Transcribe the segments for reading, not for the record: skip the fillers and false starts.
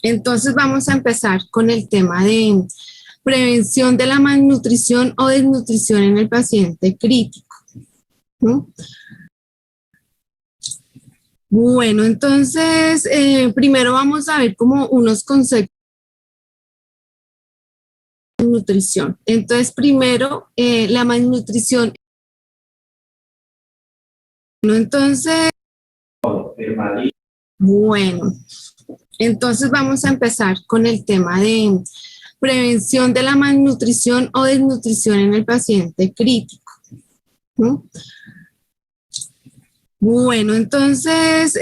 Entonces vamos a empezar con el tema de prevención de la malnutrición o desnutrición en el paciente crítico, ¿no? Bueno, entonces primero vamos a ver como unos conceptos de nutrición. Entonces primero la malnutrición. Entonces, bueno, entonces vamos a empezar con el tema de prevención de la malnutrición o desnutrición en el paciente crítico, ¿no? Bueno, entonces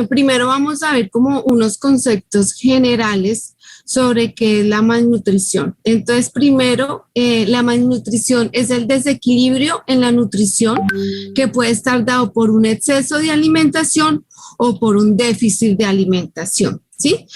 primero vamos a ver como unos conceptos generales sobre qué es la malnutrición. Entonces, primero, la malnutrición es el desequilibrio en la nutrición que puede estar dado por un exceso de alimentación o por un déficit de alimentación, ¿sí?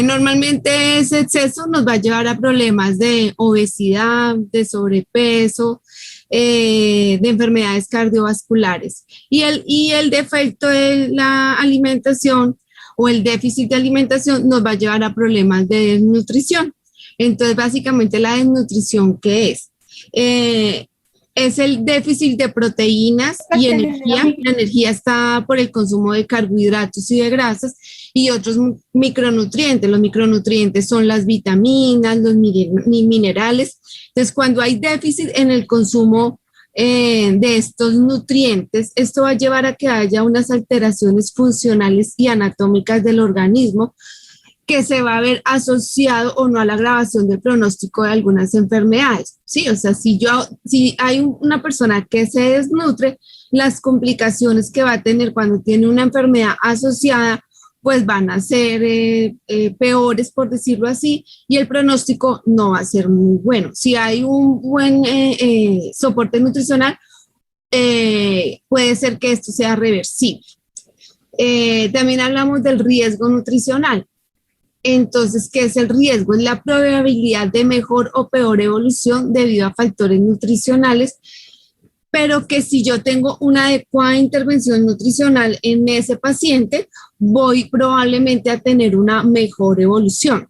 Normalmente ese exceso nos va a llevar a problemas de obesidad, de sobrepeso, de enfermedades cardiovasculares. Y el defecto de la alimentación o el déficit de alimentación nos va a llevar a problemas de desnutrición. Entonces, básicamente la desnutrición, ¿qué es? Es el déficit de proteínas y energía. La energía está por el consumo de carbohidratos y de grasas y otros micronutrientes. Los micronutrientes son las vitaminas, los minerales. Entonces, cuando hay déficit en el consumo de estos nutrientes, esto va a llevar a que haya unas alteraciones funcionales y anatómicas del organismo que se va a ver asociado o no a la agravación del pronóstico de algunas enfermedades, ¿sí? O sea, si hay una persona que se desnutre, las complicaciones que va a tener cuando tiene una enfermedad asociada, pues van a ser peores, por decirlo así, y el pronóstico no va a ser muy bueno. Si hay un buen soporte nutricional, puede ser que esto sea reversible. También hablamos del riesgo nutricional. Entonces, ¿qué es el riesgo? Es la probabilidad de mejor o peor evolución debido a factores nutricionales, pero que si yo tengo una adecuada intervención nutricional en ese paciente, voy probablemente a tener una mejor evolución.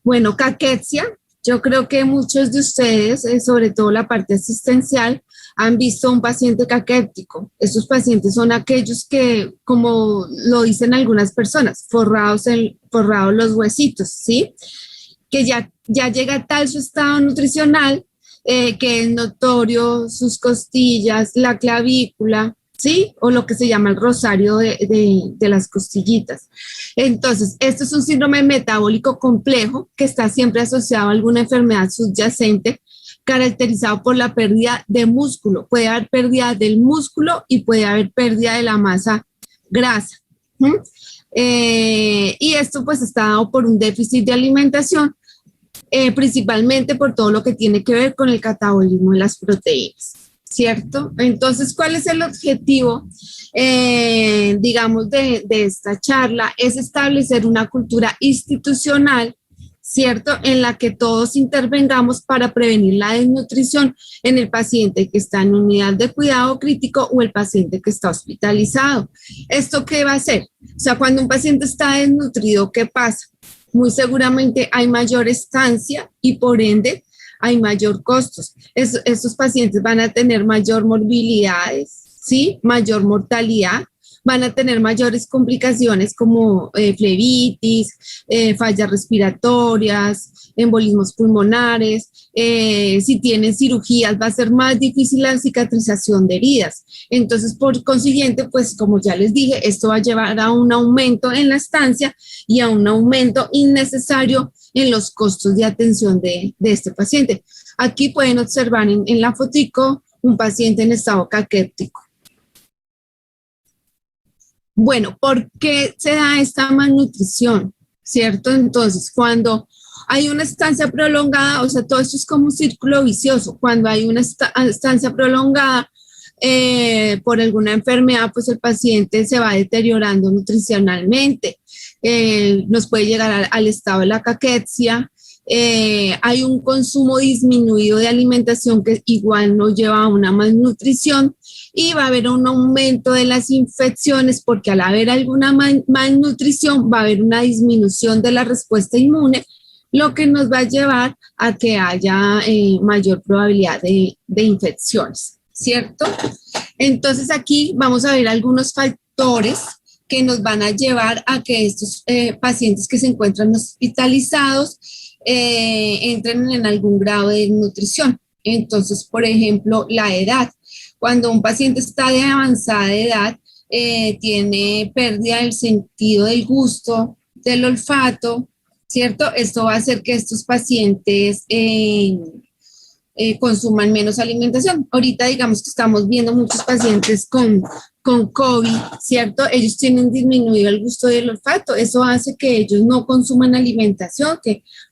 Bueno, caquexia, yo creo que muchos de ustedes, sobre todo la parte asistencial, han visto un paciente caquético. Estos pacientes son aquellos que, como lo dicen algunas personas, forrados los huesitos, ¿sí? Que ya llega a tal su estado nutricional que es notorio sus costillas, la clavícula, ¿sí? O lo que se llama el rosario de las costillitas. Entonces, esto es un síndrome metabólico complejo que está siempre asociado a alguna enfermedad subyacente caracterizado por la pérdida de músculo. Puede haber pérdida del músculo y puede haber pérdida de la masa grasa. Y esto pues está dado por un déficit de alimentación, principalmente por todo lo que tiene que ver con el catabolismo de las proteínas, ¿cierto? Entonces, ¿cuál es el objetivo, digamos, de esta charla? Es establecer una cultura institucional, ¿cierto? En la que todos intervengamos para prevenir la desnutrición en el paciente que está en unidad de cuidado crítico o el paciente que está hospitalizado. ¿Esto qué va a hacer? O sea, cuando un paciente está desnutrido, ¿qué pasa? Muy seguramente hay mayor estancia y por ende hay mayor costos. Estos pacientes van a tener mayor morbilidades, ¿sí? Mayor mortalidad, van a tener mayores complicaciones como flebitis, fallas respiratorias, embolismos pulmonares. Si tienen cirugías, va a ser más difícil la cicatrización de heridas. Entonces, por consiguiente, pues como ya les dije, esto va a llevar a un aumento en la estancia y a un aumento innecesario en los costos de atención de este paciente. Aquí pueden observar en la fotico un paciente en estado caquético. Bueno, ¿por qué se da esta malnutrición? ¿Cierto? Entonces, cuando hay una estancia prolongada, o sea, todo esto es como un círculo vicioso. Cuando hay una estancia prolongada por alguna enfermedad, pues el paciente se va deteriorando nutricionalmente. Nos puede llegar al estado de la caquexia, hay un consumo disminuido de alimentación que igual nos lleva a una malnutrición y va a haber un aumento de las infecciones porque al haber alguna malnutrición va a haber una disminución de la respuesta inmune, lo que nos va a llevar a que haya mayor probabilidad de infecciones, ¿cierto? Entonces aquí vamos a ver algunos factores que nos van a llevar a que estos pacientes que se encuentran hospitalizados entren en algún grado de desnutrición. Entonces, por ejemplo, la edad. Cuando un paciente está de avanzada edad, tiene pérdida del sentido del gusto, del olfato, ¿cierto? Esto va a hacer que estos pacientes consuman menos alimentación. Ahorita digamos que estamos viendo muchos pacientes con COVID, ¿cierto? Ellos tienen disminuido el gusto del olfato. Eso hace que ellos no consuman alimentación,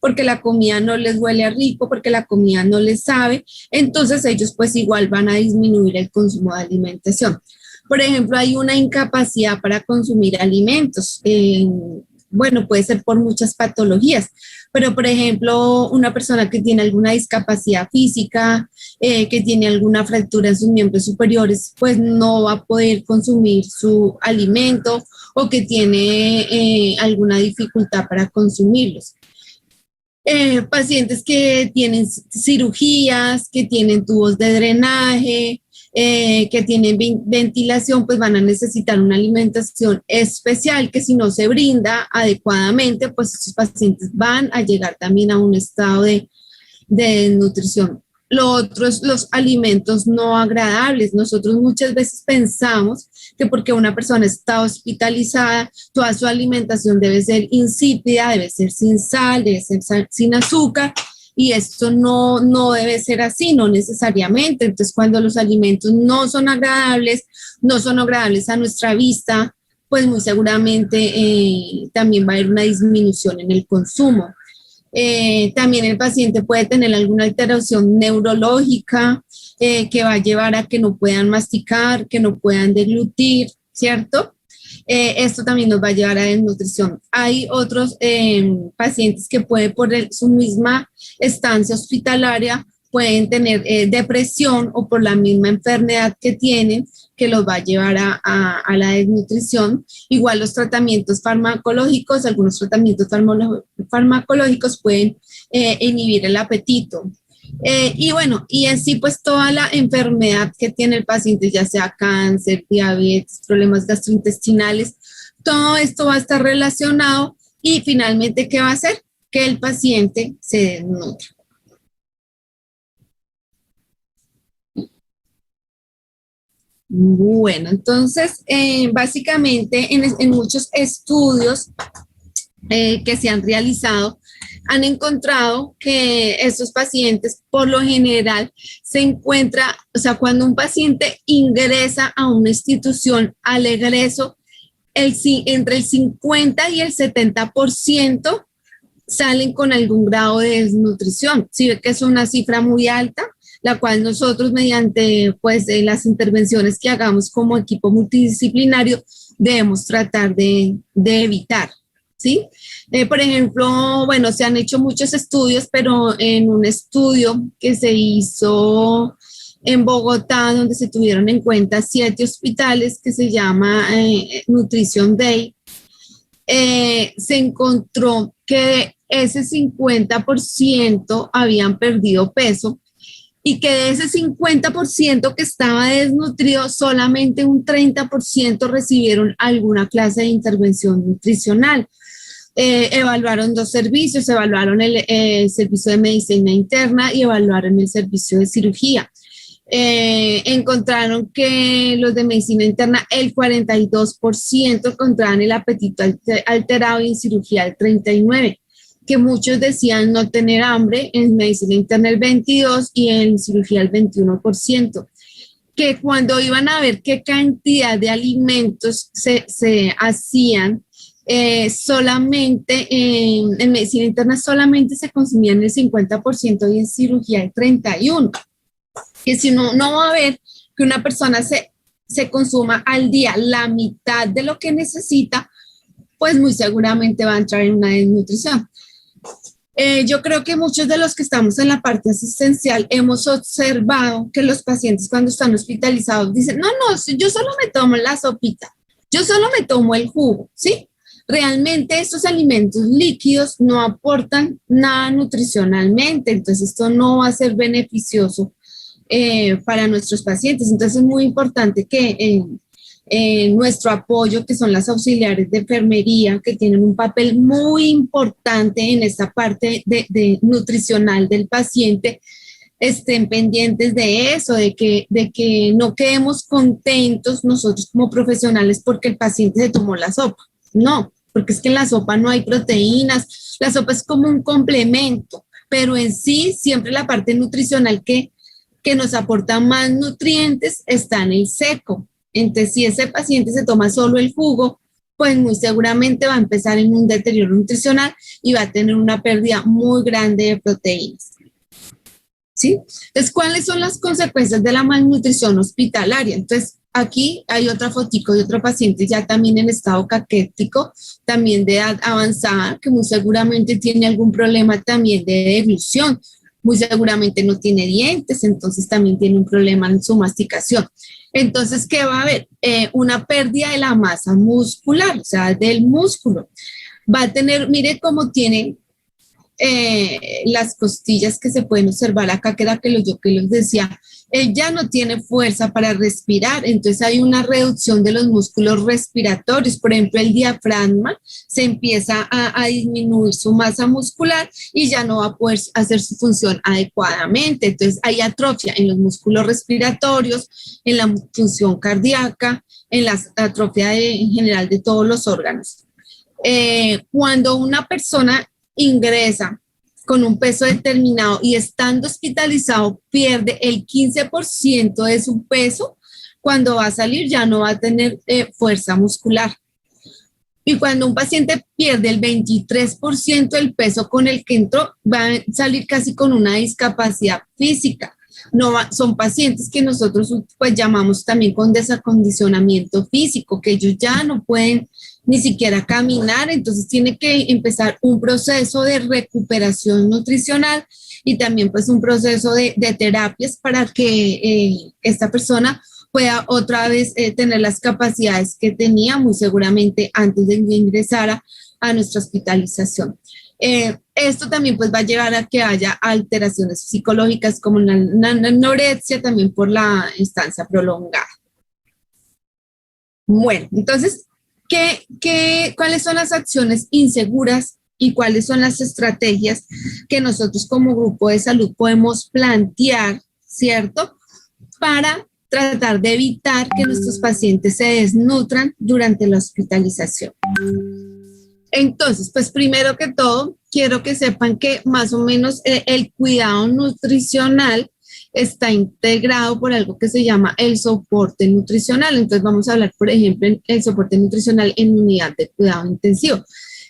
porque la comida no les huele a rico, porque la comida no les sabe. Entonces ellos pues igual van a disminuir el consumo de alimentación. Por ejemplo, hay una incapacidad para consumir alimentos. Bueno, puede ser por muchas patologías, pero por ejemplo, una persona que tiene alguna discapacidad física, que tiene alguna fractura en sus miembros superiores, pues no va a poder consumir su alimento o que tiene alguna dificultad para consumirlos. Pacientes que tienen cirugías, que tienen tubos de drenaje, que tienen ventilación, pues van a necesitar una alimentación especial que si no se brinda adecuadamente, pues estos pacientes van a llegar también a un estado de desnutrición. Lo otro es los alimentos no agradables. Nosotros muchas veces pensamos que porque una persona está hospitalizada, toda su alimentación debe ser insípida, debe ser sin sal, debe ser sin azúcar, y esto no debe ser así, no necesariamente. Entonces, cuando los alimentos no son agradables a nuestra vista, pues muy seguramente también va a haber una disminución en el consumo. También el paciente puede tener alguna alteración neurológica que va a llevar a que no puedan masticar, que no puedan deglutir, ¿cierto? Esto también nos va a llevar a desnutrición. Hay otros pacientes que pueden por su misma estancia hospitalaria pueden tener depresión o por la misma enfermedad que tienen, que los va a llevar a la desnutrición. Igual los tratamientos farmacológicos, algunos tratamientos farmacológicos pueden inhibir el apetito. Y bueno, y en sí pues toda la enfermedad que tiene el paciente, ya sea cáncer, diabetes, problemas gastrointestinales, todo esto va a estar relacionado y finalmente, ¿qué va a hacer? Que el paciente se desnutra. Bueno, entonces, básicamente en muchos estudios que se han realizado, han encontrado que estos pacientes, por lo general, se encuentra, o sea, cuando un paciente ingresa a una institución al egreso, entre el 50 y el 70% salen con algún grado de desnutrición. Si ve que es una cifra muy alta, la cual nosotros mediante pues las intervenciones que hagamos como equipo multidisciplinario debemos tratar de evitar, ¿sí? Por ejemplo, bueno, se han hecho muchos estudios, pero en un estudio que se hizo en Bogotá, donde se tuvieron en cuenta 7 hospitales que se llama Nutrition Day, se encontró que ese 50% habían perdido peso y que de ese 50% que estaba desnutrido, solamente un 30% recibieron alguna clase de intervención nutricional. Evaluaron 2 servicios, evaluaron el servicio de medicina interna y evaluaron el servicio de cirugía. Encontraron que los de medicina interna, el 42% encontraban el apetito alterado y en cirugía el 39%, que muchos decían no tener hambre, en medicina interna el 22% y en cirugía el 21%. Que cuando iban a ver qué cantidad de alimentos se hacían, solamente en medicina interna solamente se consumían el 50% y en cirugía el 31%. Que si no va a ver que una persona se consuma al día la mitad de lo que necesita, pues muy seguramente va a entrar en una desnutrición. Yo creo que muchos de los que estamos en la parte asistencial hemos observado que los pacientes cuando están hospitalizados dicen, no, no, yo solo me tomo la sopita, yo solo me tomo el jugo, ¿sí? Realmente estos alimentos líquidos no aportan nada nutricionalmente, entonces esto no va a ser beneficioso para nuestros pacientes. Entonces es muy importante que nuestro apoyo, que son las auxiliares de enfermería, que tienen un papel muy importante en esta parte de nutricional del paciente, estén pendientes de eso, de que no quedemos contentos nosotros como profesionales porque el paciente se tomó la sopa. No, porque es que en la sopa no hay proteínas, la sopa es como un complemento, pero en sí siempre la parte nutricional que nos aporta más nutrientes está en el seco. Entonces, si ese paciente se toma solo el jugo, pues muy seguramente va a empezar en un deterioro nutricional y va a tener una pérdida muy grande de proteínas. ¿Sí? Entonces, ¿cuáles son las consecuencias de la malnutrición hospitalaria? Entonces, aquí hay otra fotico de otro paciente ya también en estado caquético, también de edad avanzada, que muy seguramente tiene algún problema también de deglución, muy seguramente no tiene dientes, entonces también tiene un problema en su masticación. Entonces, ¿qué va a haber? Una pérdida de la masa muscular, o sea, del músculo. Va a tener, mire cómo tiene las costillas que se pueden observar acá, que era que yo que les decía, él ya no tiene fuerza para respirar, entonces hay una reducción de los músculos respiratorios, por ejemplo, el diafragma se empieza a disminuir su masa muscular y ya no va a poder hacer su función adecuadamente, entonces hay atrofia en los músculos respiratorios, en la función cardíaca, en la atrofia en general de todos los órganos. Cuando una persona ingresa con un peso determinado y estando hospitalizado pierde el 15% de su peso, cuando va a salir ya no va a tener fuerza muscular. Y cuando un paciente pierde el 23% del peso con el que entró, va a salir casi con una discapacidad física. No va, son pacientes que nosotros pues llamamos también con desacondicionamiento físico, que ellos ya no pueden ni siquiera caminar, entonces tiene que empezar un proceso de recuperación nutricional y también pues un proceso de terapias para que esta persona pueda otra vez tener las capacidades que tenía muy seguramente antes de que ingresara a nuestra hospitalización. Esto también pues va a llevar a que haya alteraciones psicológicas como la anorexia también por la estancia prolongada. Bueno, entonces, cuáles son las acciones inseguras y cuáles son las estrategias que nosotros como grupo de salud podemos plantear, ¿cierto? Para tratar de evitar que nuestros pacientes se desnutran durante la hospitalización. Entonces, pues primero que todo, quiero que sepan que más o menos el cuidado nutricional está integrado por algo que se llama el soporte nutricional. Entonces vamos a hablar, por ejemplo, el soporte nutricional en unidad de cuidado intensivo.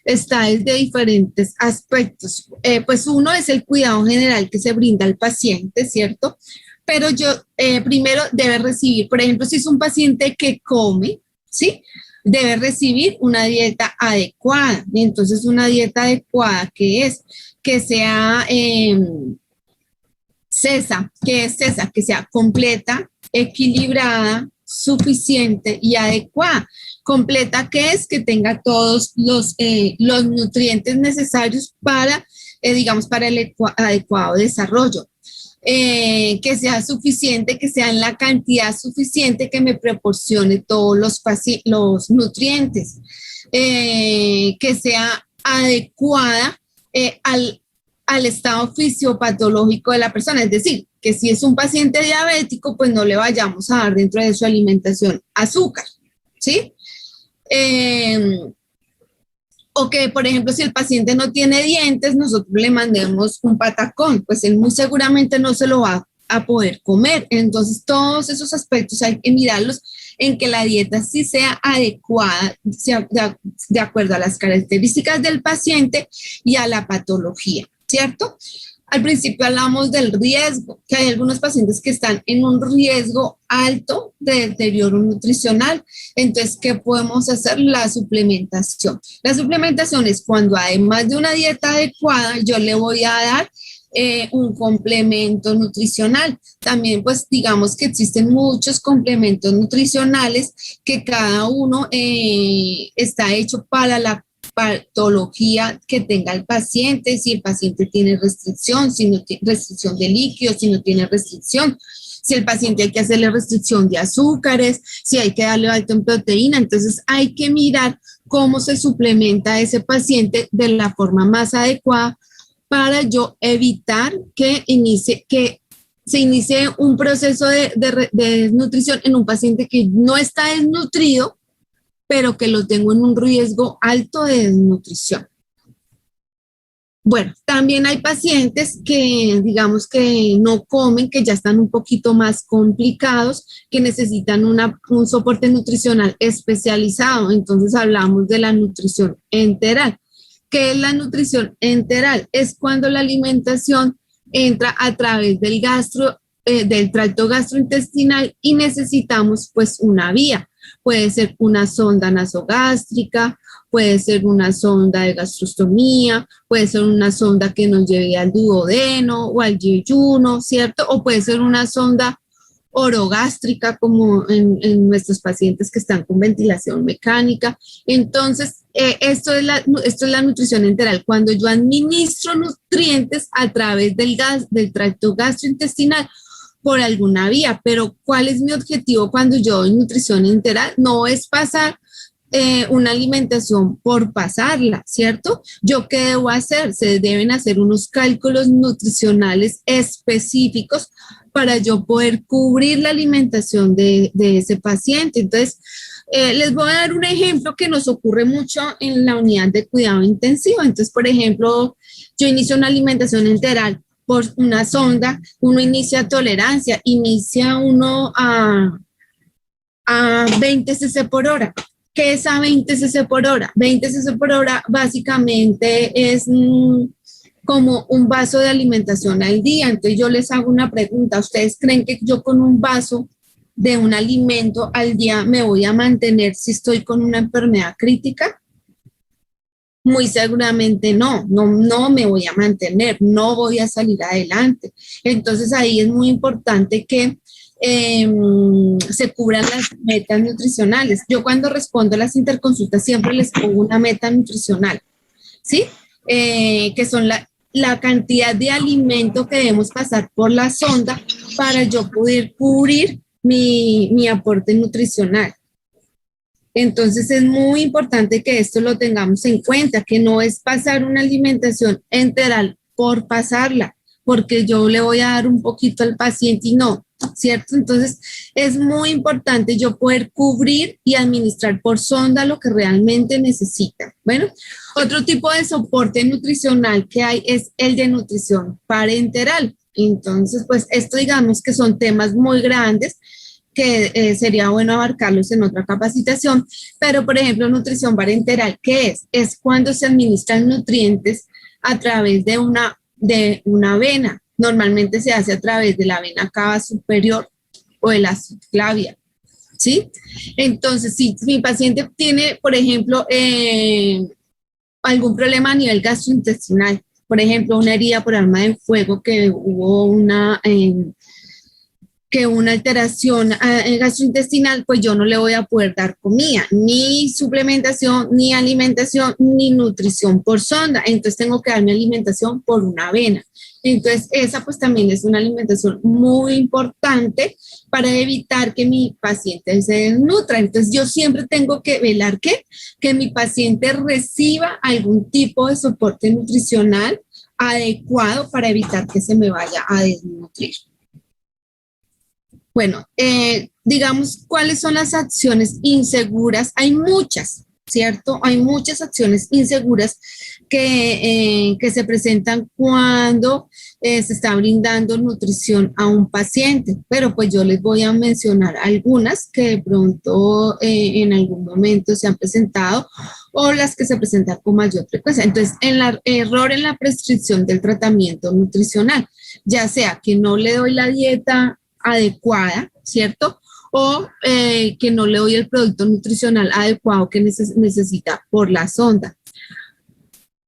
Está desde diferentes aspectos. Pues uno es el cuidado general que se brinda al paciente, ¿cierto? Pero primero debe recibir, por ejemplo, si es un paciente que come, ¿sí? Debe recibir una dieta adecuada. Y entonces una dieta adecuada, ¿qué es? Que sea que sea completa, equilibrada, suficiente y adecuada. Completa, que es que tenga todos los nutrientes necesarios para, digamos, para el adecuado desarrollo. Que sea suficiente, que sea en la cantidad suficiente que me proporcione todos los nutrientes, que sea adecuada al estado fisiopatológico de la persona, es decir, que si es un paciente diabético, pues no le vayamos a dar dentro de su alimentación azúcar, ¿sí? O que, por ejemplo, si el paciente no tiene dientes, nosotros le mandemos un patacón, pues él muy seguramente no se lo va a poder comer. Entonces, todos esos aspectos hay que mirarlos en que la dieta sí sea adecuada, sea de acuerdo a las características del paciente y a la patología, ¿cierto? Al principio hablamos del riesgo, que hay algunos pacientes que están en un riesgo alto de deterioro nutricional. Entonces, ¿qué podemos hacer? La suplementación. La suplementación es cuando además de una dieta adecuada, yo le voy a dar un complemento nutricional. También, pues, digamos que existen muchos complementos nutricionales que cada uno está hecho para la patología que tenga el paciente, si el paciente tiene restricción, si no tiene restricción de líquidos, si no tiene restricción, si el paciente hay que hacerle restricción de azúcares, si hay que darle alto en proteína. Entonces hay que mirar cómo se suplementa a ese paciente de la forma más adecuada para yo evitar que se inicie un proceso de desnutrición en un paciente que no está desnutrido, pero que lo tengo en un riesgo alto de desnutrición. Bueno, también hay pacientes que, digamos, que no comen, que ya están un poquito más complicados, que necesitan un soporte nutricional especializado. Entonces hablamos de la nutrición enteral. ¿Qué es la nutrición enteral? Es cuando la alimentación entra a través del tracto gastrointestinal y necesitamos pues una vía. Puede ser una sonda nasogástrica, puede ser una sonda de gastrostomía, puede ser una sonda que nos lleve al duodeno o al yeyuno, ¿cierto? O puede ser una sonda orogástrica, como en nuestros pacientes que están con ventilación mecánica. Entonces, esto es la nutrición enteral, cuando yo administro nutrientes a través del tracto gastrointestinal por alguna vía. Pero ¿cuál es mi objetivo cuando yo doy nutrición enteral? No es pasar una alimentación por pasarla, ¿cierto? ¿Yo qué debo hacer? Se deben hacer unos cálculos nutricionales específicos para yo poder cubrir la alimentación de ese paciente. Entonces, les voy a dar un ejemplo que nos ocurre mucho en la unidad de cuidado intensivo. Entonces, por ejemplo, yo inicio una alimentación enteral por una sonda, uno inicia tolerancia, inicia uno a 20 cc por hora. ¿Qué es a 20 cc por hora? 20 cc por hora básicamente es como un vaso de alimentación al día. Entonces yo les hago una pregunta. ¿Ustedes creen que yo con un vaso de un alimento al día me voy a mantener si estoy con una enfermedad crítica? Muy seguramente no me voy a mantener, no voy a salir adelante. Entonces ahí es muy importante que se cubran las metas nutricionales. Yo cuando respondo a las interconsultas siempre les pongo una meta nutricional, ¿sí? Que son la cantidad de alimento que debemos pasar por la sonda para yo poder cubrir mi aporte nutricional. Entonces es muy importante que esto lo tengamos en cuenta, que no es pasar una alimentación enteral por pasarla, porque yo le voy a dar un poquito al paciente y no, ¿cierto? Entonces es muy importante yo poder cubrir y administrar por sonda lo que realmente necesita. Bueno, otro tipo de soporte nutricional que hay es el de nutrición parenteral. Entonces, pues esto digamos que son temas muy grandes que sería bueno abarcarlos en otra capacitación, pero por ejemplo, nutrición parenteral, ¿qué es? Es cuando se administran nutrientes a través de una vena. Normalmente se hace a través de la vena cava superior o de la subclavia, ¿sí? Entonces, si mi paciente tiene, por ejemplo, algún problema a nivel gastrointestinal, por ejemplo, una herida por arma de fuego, que hubo una alteración gastrointestinal, pues yo no le voy a poder dar comida, ni suplementación, ni alimentación, ni nutrición por sonda. Entonces tengo que darme alimentación por una vena. Entonces esa pues también es una alimentación muy importante para evitar que mi paciente se desnutra. Entonces yo siempre tengo que velar que mi paciente reciba algún tipo de soporte nutricional adecuado para evitar que se me vaya a desnutrir. Bueno, digamos, ¿cuáles son las acciones inseguras? Hay muchas, ¿cierto? Hay muchas acciones inseguras que se presentan cuando se está brindando nutrición a un paciente, pero pues yo les voy a mencionar algunas que de pronto en algún momento se han presentado o las que se presentan con mayor frecuencia. Entonces, error en la prescripción del tratamiento nutricional, ya sea que no le doy la dieta adecuada, ¿cierto? O que no le doy el producto nutricional adecuado que necesita por la sonda.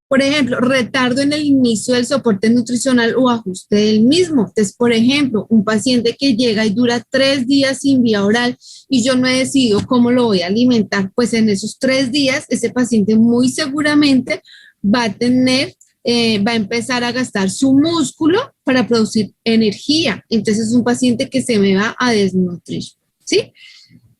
Por ejemplo, retardo en el inicio del soporte nutricional o ajuste del mismo. Entonces, por ejemplo, un paciente que llega y dura 3 días sin vía oral y yo no he decidido cómo lo voy a alimentar, pues en esos 3 días ese paciente muy seguramente va a empezar a gastar su músculo para producir energía. Entonces es un paciente que se me va a desnutrir, ¿sí?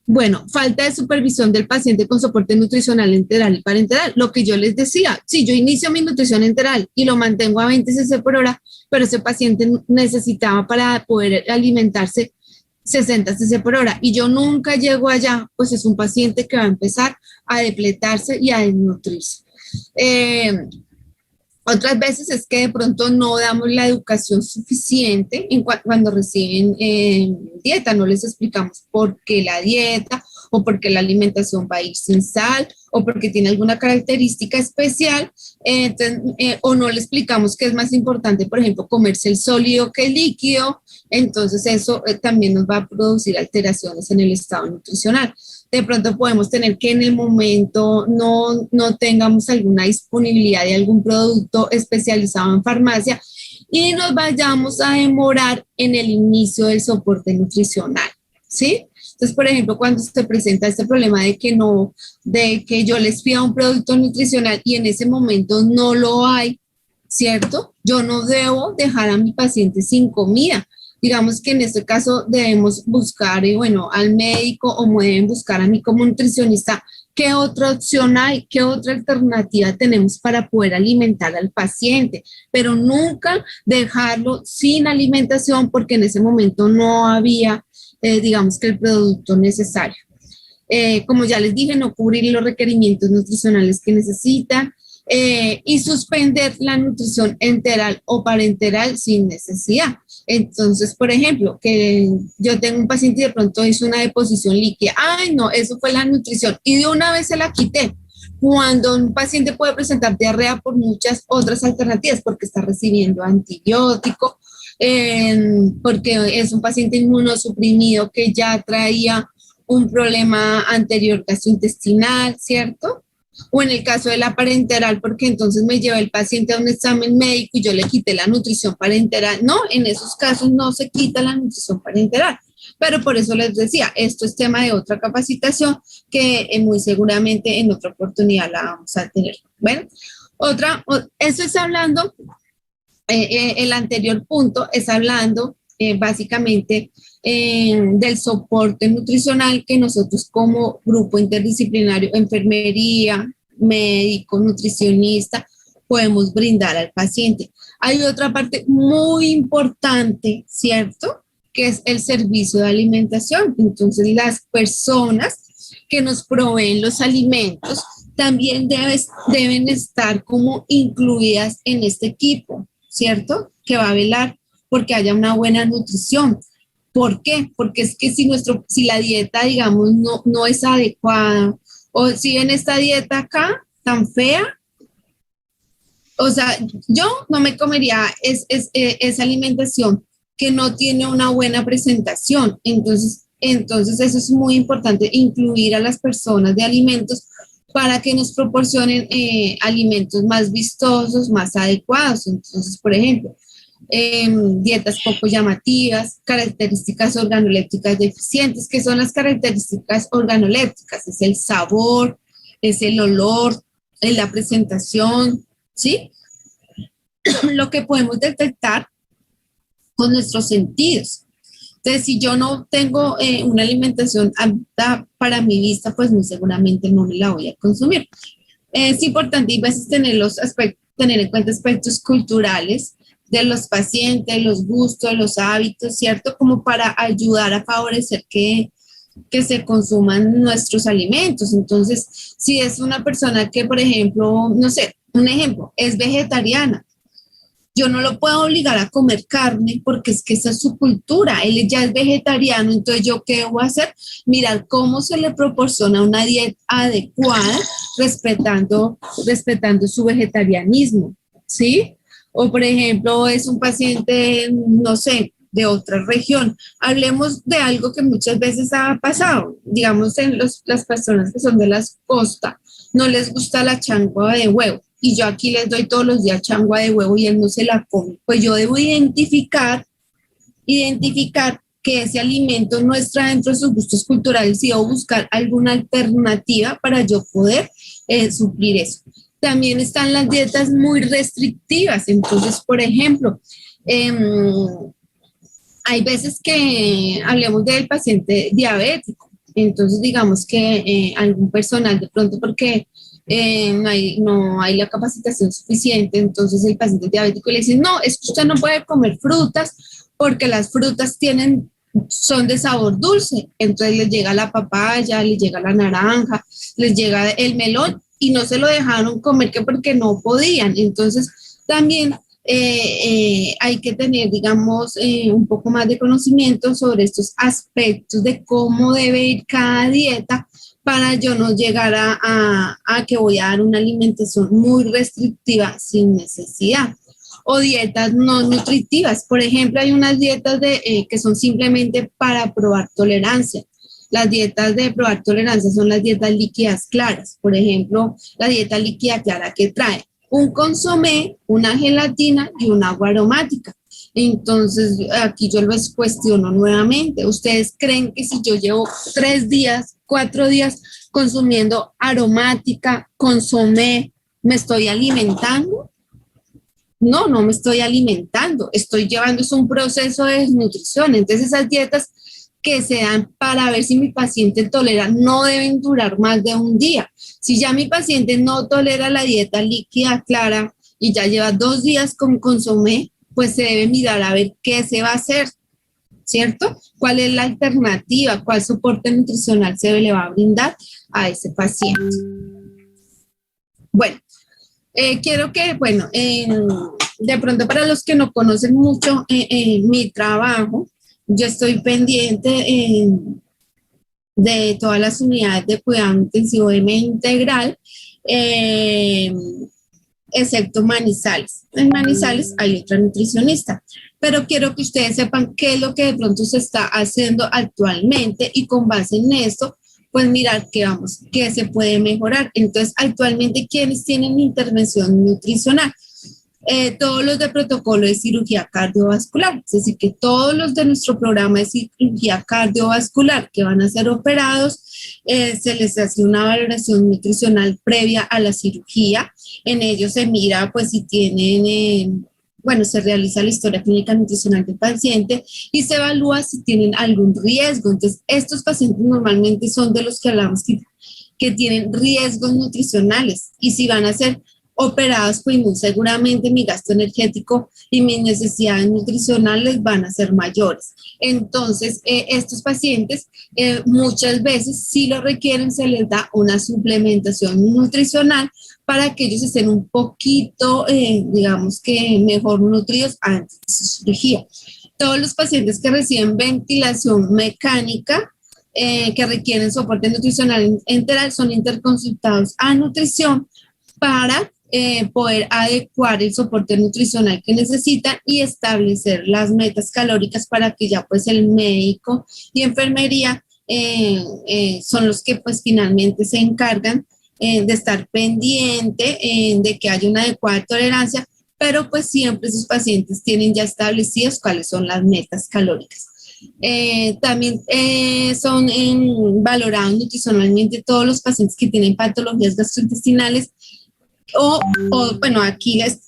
Bueno, falta de supervisión del paciente con soporte nutricional enteral y parenteral. Lo que yo les decía, si yo inicio mi nutrición enteral y lo mantengo a 20 cc por hora, pero ese paciente necesitaba para poder alimentarse 60 cc por hora y yo nunca llego allá, pues es un paciente que va a empezar a depletarse y a desnutrirse. Otras veces es que de pronto no damos la educación suficiente cuando reciben dieta, no les explicamos por qué la dieta o por qué la alimentación va a ir sin sal o porque tiene alguna característica especial, o no le explicamos que es más importante, por ejemplo, comerse el sólido que el líquido, entonces eso también nos va a producir alteraciones en el estado nutricional. De pronto podemos tener que en el momento no tengamos alguna disponibilidad de algún producto especializado en farmacia y nos vayamos a demorar en el inicio del soporte nutricional, ¿sí? Entonces, por ejemplo, cuando se presenta este problema de que yo les pida un producto nutricional y en ese momento no lo hay, ¿cierto? Yo no debo dejar a mi paciente sin comida. Digamos que en este caso debemos buscar, bueno, al médico o me deben buscar a mí como nutricionista, ¿qué otra opción hay? ¿Qué otra alternativa tenemos para poder alimentar al paciente? Pero nunca dejarlo sin alimentación porque en ese momento no había, digamos que el producto necesario. Como ya les dije, no cubrir los requerimientos nutricionales que necesitan. Y suspender la nutrición enteral o parenteral sin necesidad. Entonces, por ejemplo, que yo tengo un paciente y de pronto hizo una deposición líquida. Ay, no, eso fue la nutrición. Y de una vez se la quité. Cuando un paciente puede presentar diarrea por muchas otras alternativas, porque está recibiendo antibiótico, porque es un paciente inmunosuprimido que ya traía un problema anterior gastrointestinal, ¿cierto? O en el caso de la parenteral, porque entonces me lleva el paciente a un examen médico y yo le quité la nutrición parenteral. No, en esos casos no se quita la nutrición parenteral. Pero por eso les decía, esto es tema de otra capacitación que muy seguramente en otra oportunidad la vamos a tener. Bueno, eso es hablando, el anterior punto es hablando básicamente del soporte nutricional que nosotros como grupo interdisciplinario, enfermería, médico, nutricionista, podemos brindar al paciente. Hay otra parte muy importante, ¿cierto? Que es el servicio de alimentación. Entonces, las personas que nos proveen los alimentos también deben estar como incluidas en este equipo, ¿cierto? Que va a velar porque haya una buena nutrición. ¿Por qué? Porque es que si la dieta, digamos, no es adecuada, o si ven esta dieta acá tan fea, o sea, yo no me comería esa alimentación que no tiene una buena presentación. Entonces eso es muy importante, incluir a las personas de alimentos para que nos proporcionen alimentos más vistosos, más adecuados. Entonces, por ejemplo, dietas poco llamativas, características organolépticas deficientes. ¿Qué son las características organolépticas? Es el sabor, es el olor, es la presentación, ¿sí? Lo que podemos detectar con nuestros sentidos. Entonces, si yo no tengo una alimentación apta para mi vista, pues muy seguramente no me la voy a consumir. Es importante y a veces tener en cuenta aspectos culturales de los pacientes, los gustos, los hábitos, ¿cierto? Como para ayudar a favorecer que se consuman nuestros alimentos. Entonces, si es una persona que, por ejemplo, no sé, un ejemplo, es vegetariana, yo no lo puedo obligar a comer carne porque es que esa es su cultura, él ya es vegetariano, entonces yo qué voy a hacer, mirar cómo se le proporciona una dieta adecuada respetando su vegetarianismo, ¿sí? O por ejemplo, es un paciente, no sé, de otra región. Hablemos de algo que muchas veces ha pasado, digamos en las personas que son de las costas, no les gusta la changua de huevo y yo aquí les doy todos los días changua de huevo y él no se la come. Pues yo debo identificar que ese alimento no está dentro de sus gustos culturales y debo buscar alguna alternativa para yo poder suplir eso. También están las dietas muy restrictivas. Entonces, por ejemplo, hay veces que hablemos del paciente diabético. Entonces, digamos que algún personal de pronto porque no hay la capacitación suficiente, entonces el paciente diabético le dice, no, es que usted no puede comer frutas porque las frutas son de sabor dulce. Entonces les llega la papaya, les llega la naranja, les llega el melón y no se lo dejaron comer que porque no podían. Entonces también hay que tener, digamos, un poco más de conocimiento sobre estos aspectos de cómo debe ir cada dieta para yo no llegar a que voy a dar una alimentación muy restrictiva sin necesidad. O dietas no nutritivas. Por ejemplo, hay unas dietas que son simplemente para probar tolerancia. Las dietas de probar tolerancia son las dietas líquidas claras. Por ejemplo, la dieta líquida clara que trae un consomé, una gelatina y un agua aromática. Entonces, aquí yo les cuestiono nuevamente. ¿Ustedes creen que si yo llevo 3 días, 4 días consumiendo aromática, consomé, me estoy alimentando? No, no me estoy alimentando. Estoy llevando un proceso de desnutrición. Entonces, esas dietas que se dan para ver si mi paciente tolera no deben durar más de un día. Si ya mi paciente no tolera la dieta líquida clara y ya lleva 2 días con consomé, pues se debe mirar a ver qué se va a hacer, ¿cierto? ¿Cuál es la alternativa? ¿Cuál soporte nutricional se le va a brindar a ese paciente? Bueno, quiero que, bueno, de pronto para los que no conocen mucho mi trabajo, yo estoy pendiente de todas las unidades de cuidado intensivo de medio integral, excepto Manizales. En Manizales hay otra nutricionista, pero quiero que ustedes sepan qué es lo que de pronto se está haciendo actualmente y con base en esto, pues mirar qué se puede mejorar. Entonces, actualmente, ¿quiénes tienen intervención nutricional? Todos los de protocolo de cirugía cardiovascular, es decir, que todos los de nuestro programa de cirugía cardiovascular que van a ser operados, se les hace una valoración nutricional previa a la cirugía. En ellos se mira, pues, si tienen, se realiza la historia clínica nutricional del paciente y se evalúa si tienen algún riesgo. Entonces, estos pacientes normalmente son de los que hablamos que tienen riesgos nutricionales y si van a ser operados, pues muy seguramente mi gasto energético y mis necesidades nutricionales van a ser mayores. Entonces, estos pacientes muchas veces si lo requieren, se les da una suplementación nutricional para que ellos estén un poquito, digamos que mejor nutridos antes de su cirugía. Todos los pacientes que reciben ventilación mecánica, que requieren soporte nutricional enteral, son interconsultados a nutrición para poder adecuar el soporte nutricional que necesitan y establecer las metas calóricas para que ya pues el médico y enfermería son los que pues finalmente se encargan de estar pendiente de que haya una adecuada tolerancia, pero pues siempre sus pacientes tienen ya establecidos cuáles son las metas calóricas. También son valorados nutricionalmente todos los pacientes que tienen patologías gastrointestinales bueno, aquí es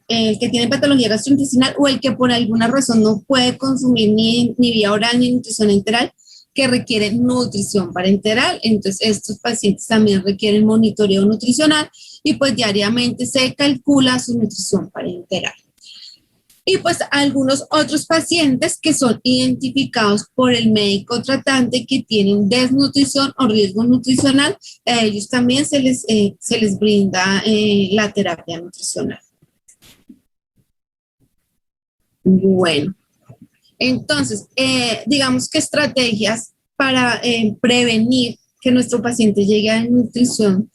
el que tiene patología gastrointestinal o el que por alguna razón no puede consumir ni vía oral ni nutrición enteral, que requiere nutrición parenteral. Entonces, estos pacientes también requieren monitoreo nutricional y pues diariamente se calcula su nutrición parenteral. Y pues algunos otros pacientes que son identificados por el médico tratante que tienen desnutrición o riesgo nutricional, a ellos también se les brinda la terapia nutricional. Bueno, entonces, digamos que estrategias para prevenir que nuestro paciente llegue a desnutrición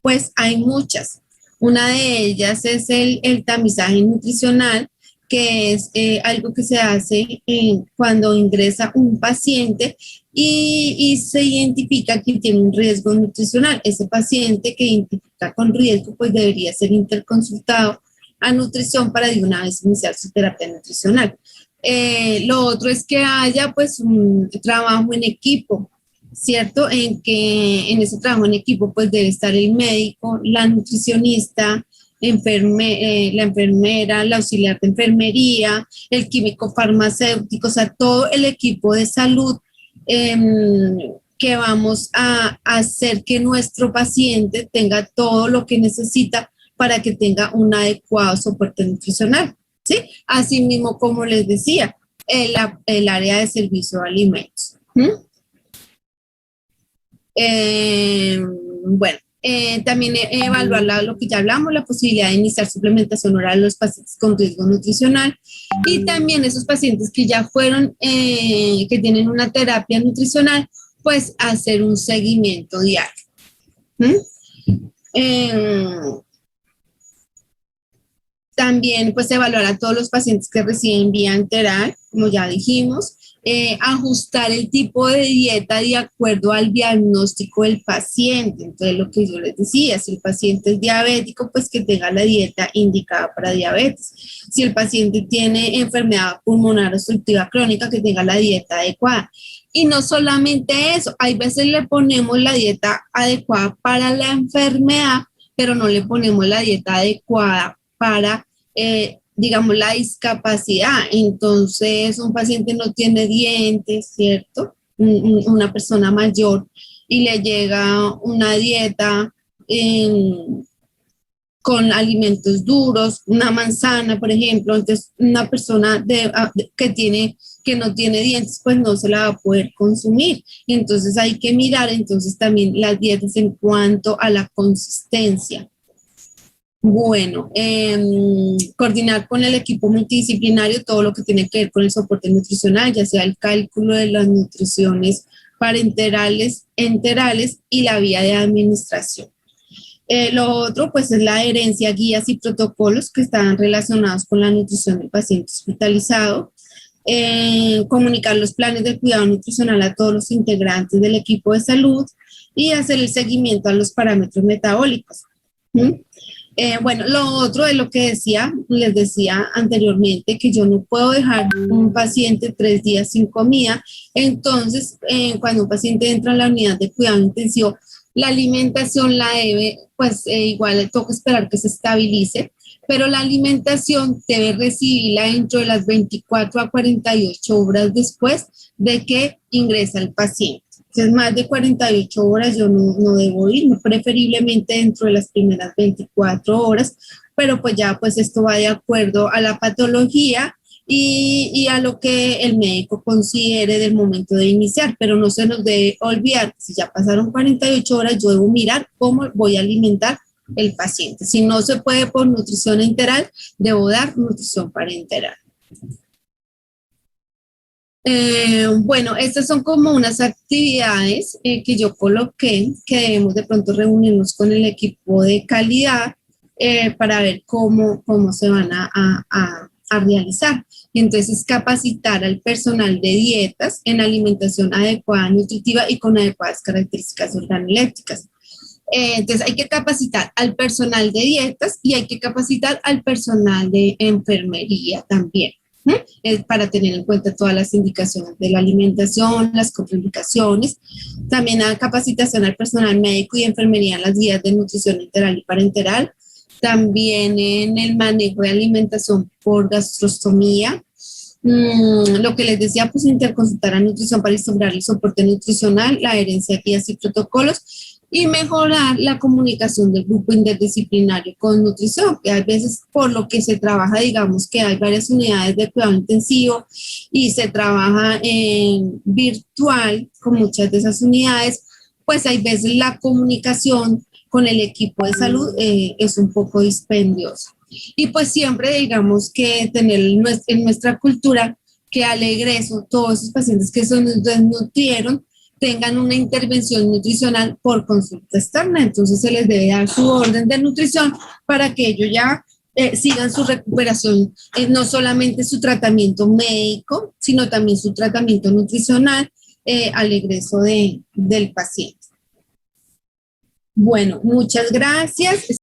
Pues hay muchas. Una de ellas es el tamizaje nutricional, que es algo que se hace cuando ingresa un paciente y se identifica que tiene un riesgo nutricional. Ese paciente que identifica con riesgo, pues debería ser interconsultado a nutrición para de una vez iniciar su terapia nutricional. Lo otro es que haya pues un trabajo en equipo, ¿cierto? En que en ese trabajo en equipo pues debe estar el médico, la nutricionista, la enfermera, la auxiliar de enfermería, el químico farmacéutico, o sea, todo el equipo de salud eh, que vamos a hacer que nuestro paciente tenga todo lo que necesita para que tenga un adecuado soporte nutricional, ¿sí? Asimismo, como les decía, el área de servicio de alimentos. Eh, bueno, también evaluar lo que ya hablamos, la posibilidad de iniciar suplementación oral a los pacientes con riesgo nutricional y también esos pacientes que ya fueron, que tienen una terapia nutricional, pues hacer un seguimiento diario. También pues evaluar a todos los pacientes que reciben vía enteral, como ya dijimos, ajustar el tipo de dieta de acuerdo al diagnóstico del paciente. Entonces, lo que yo les decía, si el paciente es diabético, pues que tenga la dieta indicada para diabetes. Si el paciente tiene enfermedad pulmonar obstructiva crónica, que tenga la dieta adecuada. Y no solamente eso, hay veces le ponemos la dieta adecuada para la enfermedad, pero no le ponemos la dieta adecuada para digamos, la discapacidad. Entonces, un paciente no tiene dientes, ¿cierto? Una persona mayor y le llega una dieta con alimentos duros, una manzana, por ejemplo. Entonces, una persona que no tiene dientes, pues no se la va a poder consumir. Y entonces hay que mirar entonces también las dietas en cuanto a la consistencia. Bueno, coordinar con el equipo multidisciplinario todo lo que tiene que ver con el soporte nutricional, ya sea el cálculo de las nutriciones parenterales, enterales y la vía de administración. Lo otro, pues, es la adherencia, guías y protocolos que están relacionados con la nutrición del paciente hospitalizado. Comunicar los planes de cuidado nutricional a todos los integrantes del equipo de salud y hacer el seguimiento a los parámetros metabólicos. Bueno, lo otro es lo que les decía anteriormente, que yo no puedo dejar un paciente 3 días sin comida. Entonces, cuando un paciente entra a la unidad de cuidado intensivo, la alimentación la debe, pues igual le toca esperar que se estabilice, pero la alimentación debe recibirla dentro de las 24 a 48 horas después de que ingresa el paciente. Entonces, más de 48 horas yo no debo ir, preferiblemente dentro de las primeras 24 horas, pero pues ya pues esto va de acuerdo a la patología y a lo que el médico considere del momento de iniciar, pero no se nos debe olvidar que si ya pasaron 48 horas, yo debo mirar cómo voy a alimentar el paciente. Si no se puede por nutrición enteral, debo dar nutrición parenteral. Bueno, estas son como unas actividades que yo coloqué, que debemos de pronto reunirnos con el equipo de calidad para ver cómo se van a realizar. Y entonces capacitar al personal de dietas en alimentación adecuada, nutritiva y con adecuadas características organolépticas. Entonces hay que capacitar al personal de dietas y hay que capacitar al personal de enfermería también. Para tener en cuenta todas las indicaciones de la alimentación, las contraindicaciones, también a capacitación al personal médico y enfermería en las guías de nutrición enteral y parenteral, también en el manejo de alimentación por gastrostomía. Lo que les decía, pues interconsultar a nutrición para instaurar el soporte nutricional, la adherencia, guías y protocolos y mejorar la comunicación del grupo interdisciplinario con nutrición, que a veces por lo que se trabaja, digamos que hay varias unidades de cuidado intensivo y se trabaja en virtual con muchas de esas unidades, pues hay veces la comunicación con el equipo de salud es un poco dispendiosa. Y pues siempre digamos que tener en nuestra cultura que al egreso todos esos pacientes que se nos desnutrieron, tengan una intervención nutricional por consulta externa. Entonces se les debe dar su orden de nutrición para que ellos ya sigan su recuperación, no solamente su tratamiento médico, sino también su tratamiento nutricional al egreso del paciente. Bueno, muchas gracias.